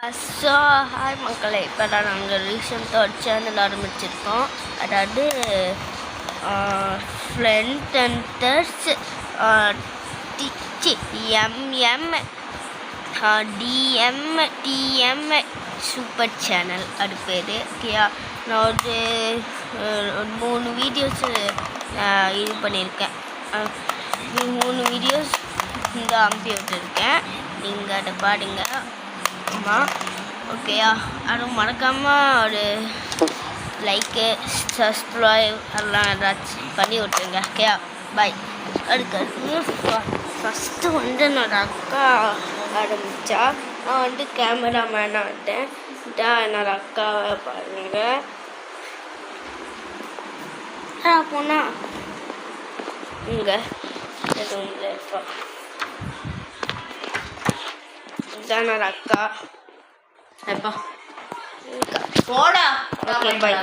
So hi மக்களே, இப்போ நாங்கள் ரீசெண்டாக ஒரு சேனல் ஆரம்பிச்சிருக்கோம். அதாவது ஃப்ரெண்ட் அண்டர்ஸ் டிஎம் சூப்பர் சேனல் அது பேர். ஓகேயா, நான் ஒரு 3 வீடியோஸ் இது பண்ணியிருக்கேன். 3 வீடியோஸ் இங்கே அனுப்பி விட்டுருக்கேன். நீங்கள் அதை பாருங்க. ஆமாம், ஓகேயா, அதுவும் மறக்காமல் ஒரு லைக்கு சப்ஸ்கிரைப் எல்லாம் ஏதாச்சும் பண்ணி விட்டுருங்க. ஓகேயா, பாய். அதுக்கு ஃபஸ்ட்டு என்னோட அக்கா ஆரம்பித்தா. நான் கேமராமேனாக இருந்தேன். இதான் என்னோட அக்காவை பாருங்க. போனா இங்கே எதுவும் இருப்பா. இதான் அக்கா. போடா. ஓகே, பாய்.